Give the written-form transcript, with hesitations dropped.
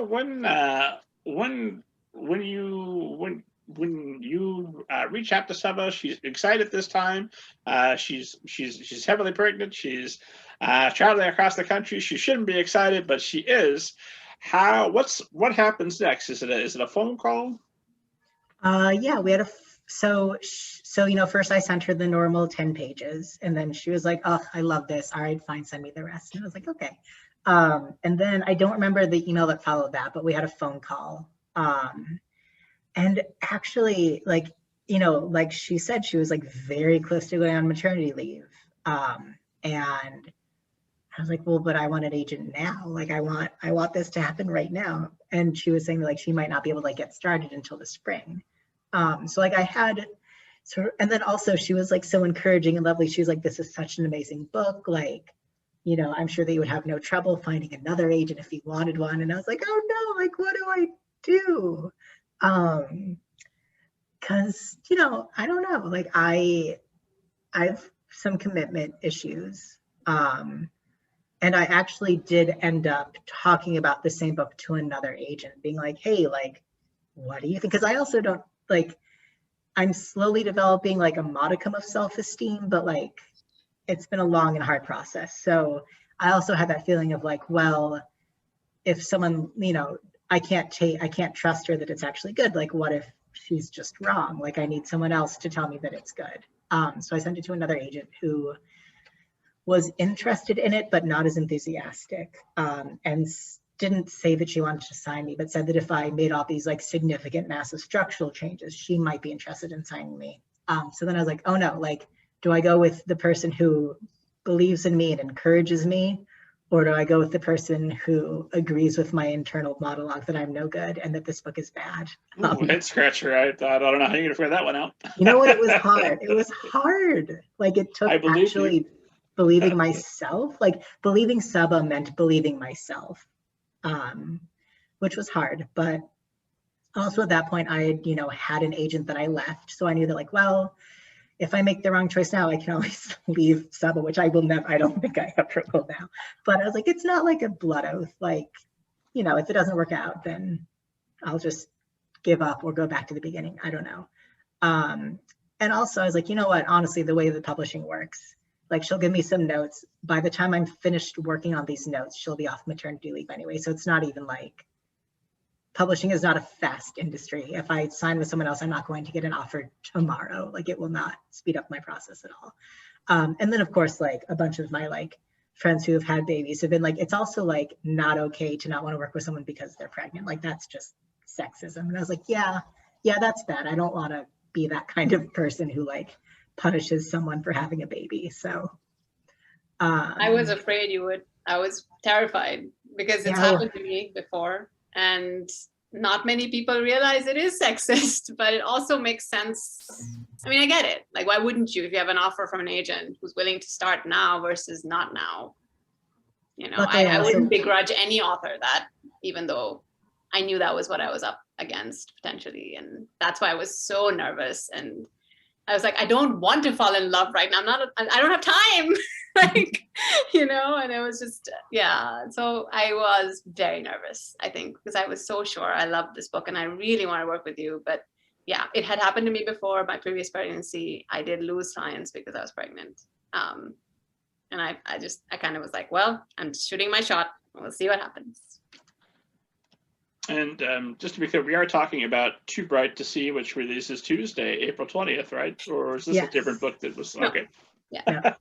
when you reach out to Saba, she's excited this time. She's heavily pregnant. She's traveling across the country. She shouldn't be excited, but she is. What happens next? Is it a phone call? Yeah, we had so first I sent her the normal 10 pages, and then she was like, oh, I love this. All right, fine, send me the rest. And I was like, okay. And then I don't remember the email that followed that, but we had a phone call. And actually, like she said, she was like very close to going on maternity leave. And I was like, well, but I want an agent now. Like I want this to happen right now. And she was saying like she might not be able to like get started until the spring. So like I had and then also she was like so encouraging and lovely. She was like, this is such an amazing book. Like, I'm sure that you would have no trouble finding another agent if you wanted one. And I was like, oh no, like, what do I do? Cause, I don't know, like I've some commitment issues. And I actually did end up talking about the same book to another agent, being like, hey, like, what do you think? Because I also don't, like, I'm slowly developing like a modicum of self-esteem, but like, it's been a long and hard process. So I also had that feeling of like, well, if someone, I can't trust her that it's actually good. Like, what if she's just wrong? Like, I need someone else to tell me that it's good. So I sent it to another agent who was interested in it, but not as enthusiastic, and didn't say that she wanted to sign me, but said that if I made all these like significant, massive structural changes, she might be interested in signing me. So then I was like, oh no, like, do I go with the person who believes in me and encourages me? Or do I go with the person who agrees with my internal monologue that I'm no good and that this book is bad? Head scratcher. I don't know how you're gonna figure that one out. You know what? It was hard. It was hard. Like it took actually believing myself. Like believing Saba meant believing myself, which was hard. But also at that point, I had, had an agent that I left. So I knew that like, well, if I make the wrong choice now, I can always leave Saba, which I will never, I don't think I ever will now. But I was like, it's not like a blood oath. Like, if it doesn't work out, then I'll just give up or go back to the beginning. I don't know. And also I was like, you know what, honestly, the way the publishing works, like she'll give me some notes. By the time I'm finished working on these notes, she'll be off maternity leave anyway. So it's not even like, publishing is not a fast industry. If I sign with someone else, I'm not going to get an offer tomorrow. Like it will not speed up my process at all. And then of course, like a bunch of my like friends who have had babies have been like, it's also like not okay to not want to work with someone because they're pregnant. Like that's just sexism. And I was like, yeah, that's bad. I don't want to be that kind of person who like punishes someone for having a baby. So I was afraid you would. I was terrified because it's happened to me before. And not many people realize it is sexist, but it also makes sense. I mean, I get it. Like, why wouldn't you if you have an offer from an agent who's willing to start now versus not now? I wouldn't begrudge any author that, even though I knew that was what I was up against potentially. And that's why I was so nervous. And I was like, I don't want to fall in love right now. I don't have time. Like, and it was just, yeah. So I was very nervous, I think, because I was so sure I loved this book and I really want to work with you. But yeah, it had happened to me before my previous pregnancy. I did lose clients because I was pregnant. And I kind of was like, well, I'm just shooting my shot. We'll see what happens. And just to be clear, we are talking about Too Bright to See, which releases Tuesday, April 20th, right? Or is this a different book that was, no. okay. Yeah.